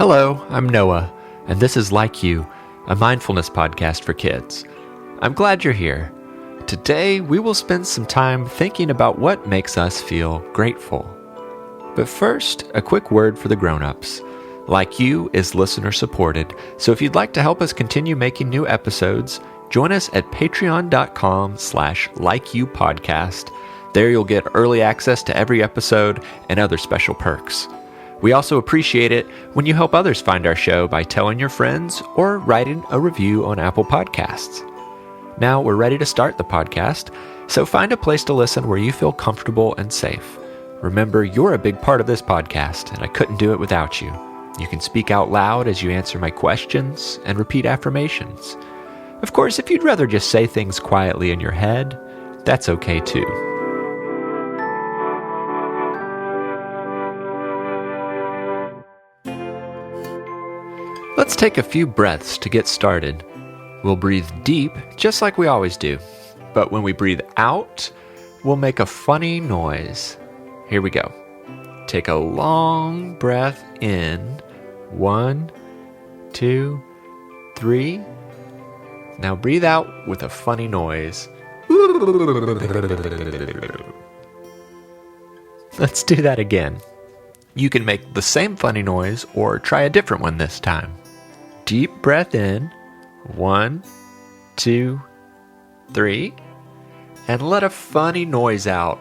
Hello, I'm Noah, and this is Like You, a mindfulness podcast for kids. I'm glad you're here. Today, we will spend some time thinking about what makes us feel grateful. But first, a quick word for the grown-ups. Like You is listener-supported, so if you'd like to help us continue making new episodes, join us at patreon.com/likeyoupodcast. There you'll get early access to every episode and other special perks. We also appreciate it when you help others find our show by telling your friends or writing a review on Apple Podcasts. Now we're ready to start the podcast, so find a place to listen where you feel comfortable and safe. Remember, you're a big part of this podcast, and I couldn't do it without you. You can speak out loud as you answer my questions and repeat affirmations. Of course, if you'd rather just say things quietly in your head, that's okay too. Let's take a few breaths to get started. We'll breathe deep, just like we always do. But when we breathe out, we'll make a funny noise. Here we go. Take a long breath in. 1, 2, 3. Now breathe out with a funny noise. Let's do that again. You can make the same funny noise or try a different one this time. Deep breath in. 1, 2, 3. And let a funny noise out.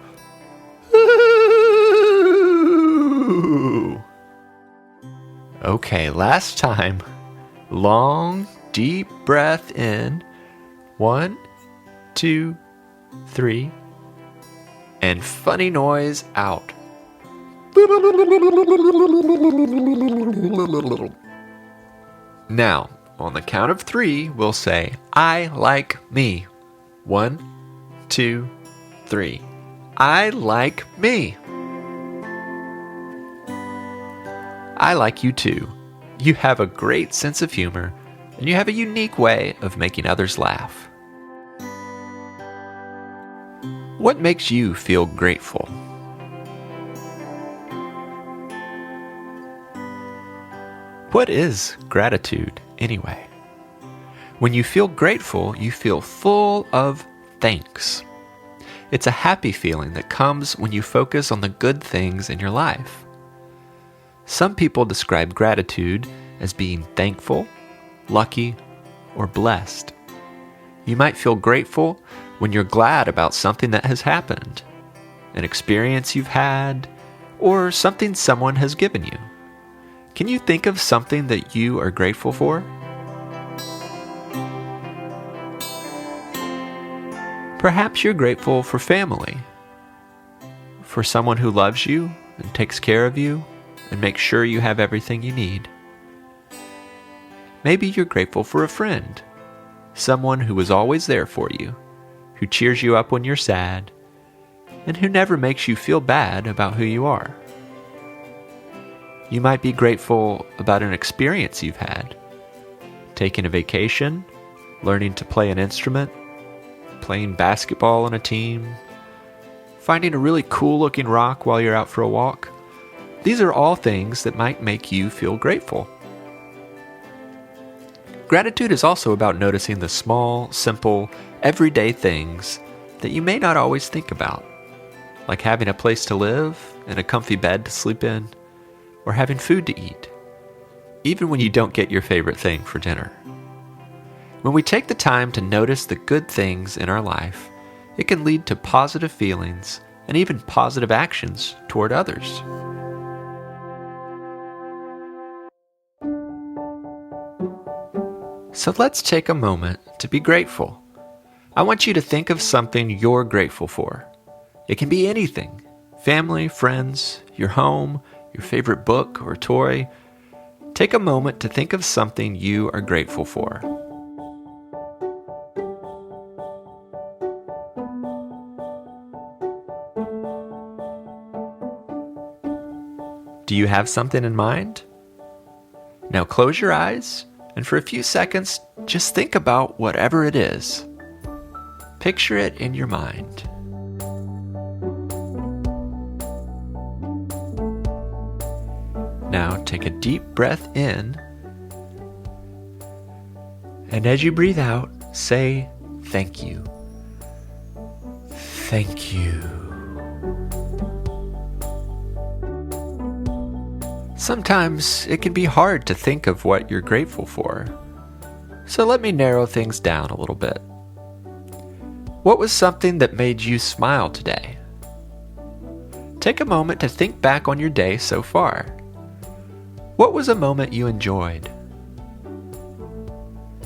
Okay, last time. Long, deep breath in. 1, 2, 3. And funny noise out. Now, on the count of 3, we'll say, I like me. 1, 2, 3. I like me. I like you too. You have a great sense of humor, and you have a unique way of making others laugh. What makes you feel grateful? What is gratitude, anyway? When you feel grateful, you feel full of thanks. It's a happy feeling that comes when you focus on the good things in your life. Some people describe gratitude as being thankful, lucky, or blessed. You might feel grateful when you're glad about something that has happened, an experience you've had, or something someone has given you. Can you think of something that you are grateful for? Perhaps you're grateful for family, for someone who loves you and takes care of you and makes sure you have everything you need. Maybe you're grateful for a friend, someone who is always there for you, who cheers you up when you're sad, and who never makes you feel bad about who you are. You might be grateful about an experience you've had, taking a vacation, learning to play an instrument, playing basketball on a team, finding a really cool-looking rock while you're out for a walk. These are all things that might make you feel grateful. Gratitude is also about noticing the small, simple, everyday things that you may not always think about, like having a place to live and a comfy bed to sleep in, or having food to eat, even when you don't get your favorite thing for dinner. When we take the time to notice the good things in our life, it can lead to positive feelings and even positive actions toward others. So let's take a moment to be grateful. I want you to think of something you're grateful for. It can be anything: family, friends, your home, your favorite book or toy. Take a moment to think of something you are grateful for. Do you have something in mind? Now close your eyes, and for a few seconds, just think about whatever it is. Picture it in your mind. Now take a deep breath in. And as you breathe out, say thank you. Thank you. Sometimes it can be hard to think of what you're grateful for. So let me narrow things down a little bit. What was something that made you smile today? Take a moment to think back on your day so far. What was a moment you enjoyed?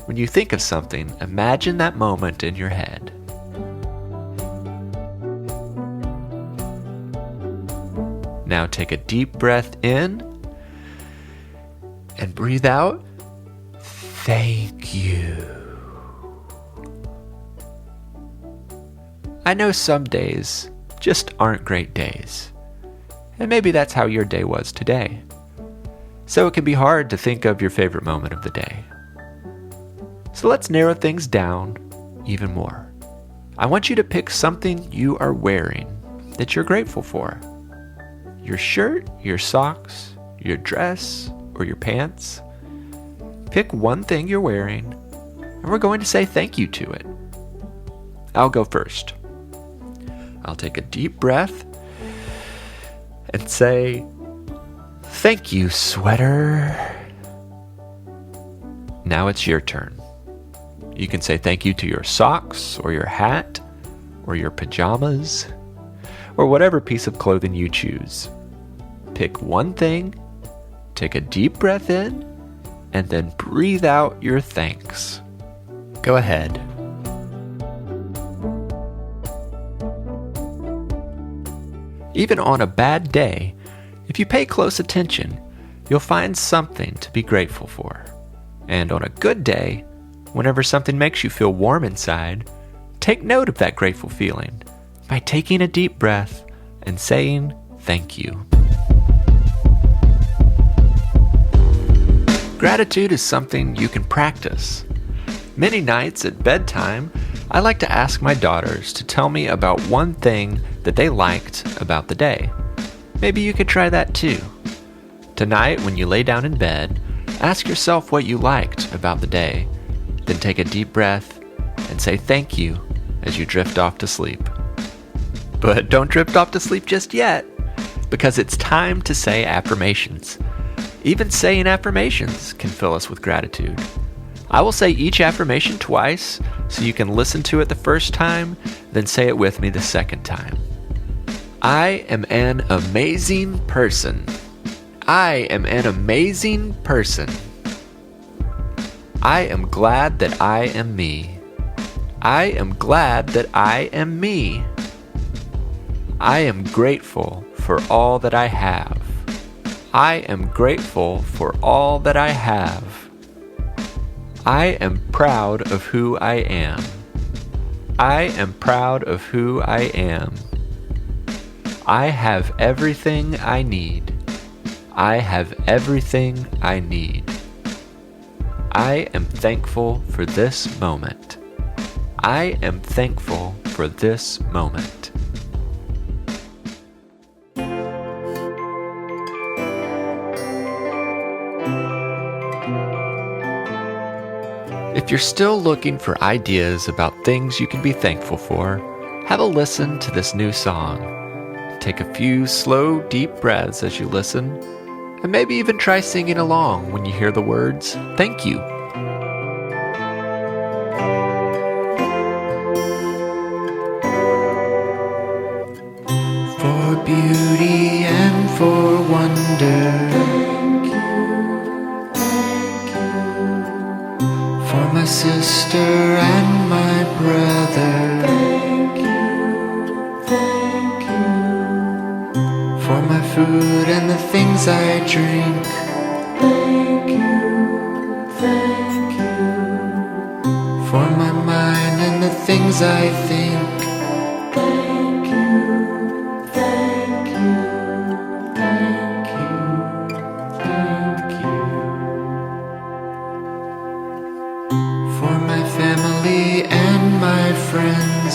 When you think of something, imagine that moment in your head. Now take a deep breath in and breathe out. Thank you. I know some days just aren't great days, and maybe that's how your day was today. So it can be hard to think of your favorite moment of the day. So let's narrow things down even more. I want you to pick something you are wearing that you're grateful for. Your shirt, your socks, your dress, or your pants. Pick one thing you're wearing, and we're going to say thank you to it. I'll go first. I'll take a deep breath and say, thank you, sweater. Now it's your turn. You can say thank you to your socks, or your hat, or your pajamas, or whatever piece of clothing you choose. Pick one thing, take a deep breath in, and then breathe out your thanks. Go ahead. Even on a bad day, if you pay close attention, you'll find something to be grateful for. And on a good day, whenever something makes you feel warm inside, take note of that grateful feeling by taking a deep breath and saying thank you. Gratitude is something you can practice. Many nights at bedtime, I like to ask my daughters to tell me about one thing that they liked about the day. Maybe you could try that too. Tonight, when you lay down in bed, ask yourself what you liked about the day. Then take a deep breath and say thank you as you drift off to sleep. But don't drift off to sleep just yet, because it's time to say affirmations. Even saying affirmations can fill us with gratitude. I will say each affirmation twice, so you can listen to it the first time, then say it with me the second time. I am an amazing person. I am an amazing person. I am glad that I am me. I am glad that I am me. I am grateful for all that I have. I am grateful for all that I have. I am proud of who I am. I am proud of who I am. I have everything I need. I have everything I need. I am thankful for this moment. I am thankful for this moment. If you're still looking for ideas about things you can be thankful for, have a listen to this new song. Take a few slow, deep breaths as you listen, and maybe even try singing along when you hear the words, thank you. For beauty and for wonder, for my sister and my brother, for my food and the things I drink, for my mind and the things I think. For my family and my friends,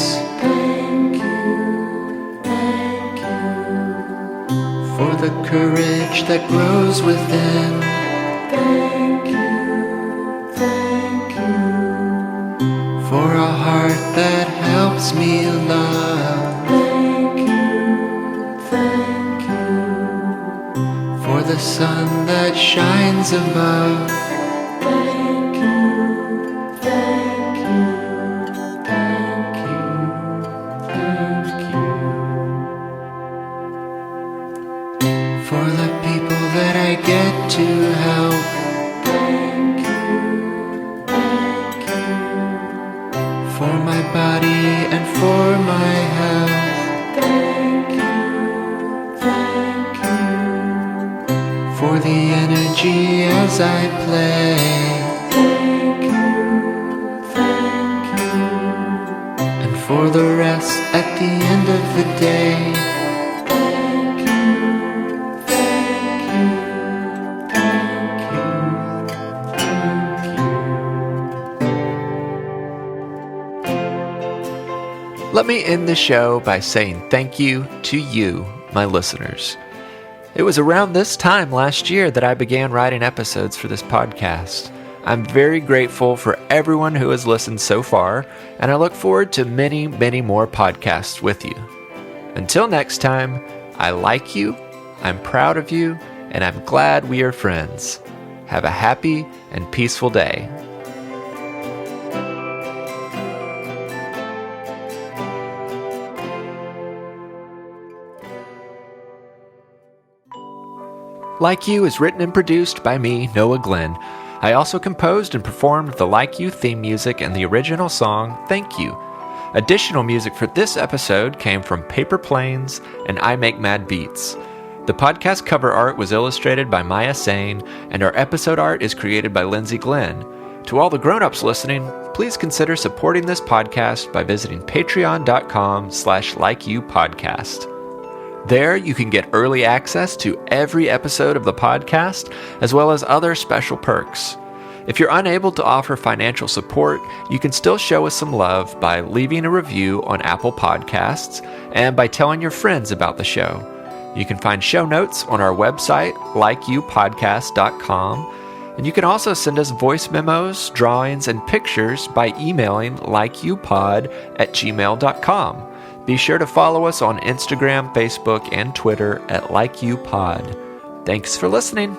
for the courage courage that grows within. Thank you for a heart that helps me love. Thank you for the sun that shines above. Thank you. For the people that I get to help. Thank you. For my body and for my health. Thank you. For the energy as I play. Thank you. And for the rest at the end of the day. Let me end the show by saying thank you to you, my listeners. It was around this time last year that I began writing episodes for this podcast. I'm very grateful for everyone who has listened so far, and I look forward to many, many more podcasts with you. Until next time, I like you, I'm proud of you, and I'm glad we are friends. Have a happy and peaceful day. Like You is written and produced by me, Noah Glenn. I also composed and performed the Like You theme music and the original song, Thank You. Additional music for this episode came from Paper Planes and I Make Mad Beats. The podcast cover art was illustrated by Maya Sane, and our episode art is created by Lindsay Glenn. To all the grown-ups listening, please consider supporting this podcast by visiting patreon.com/likeyoupodcast. There, you can get early access to every episode of the podcast, as well as other special perks. If you're unable to offer financial support, you can still show us some love by leaving a review on Apple Podcasts and by telling your friends about the show. You can find show notes on our website, likeyoupodcast.com, and you can also send us voice memos, drawings, and pictures by emailing likeyoupod@gmail.com. Be sure to follow us on Instagram, Facebook, and Twitter at LikeYouPod. Thanks for listening.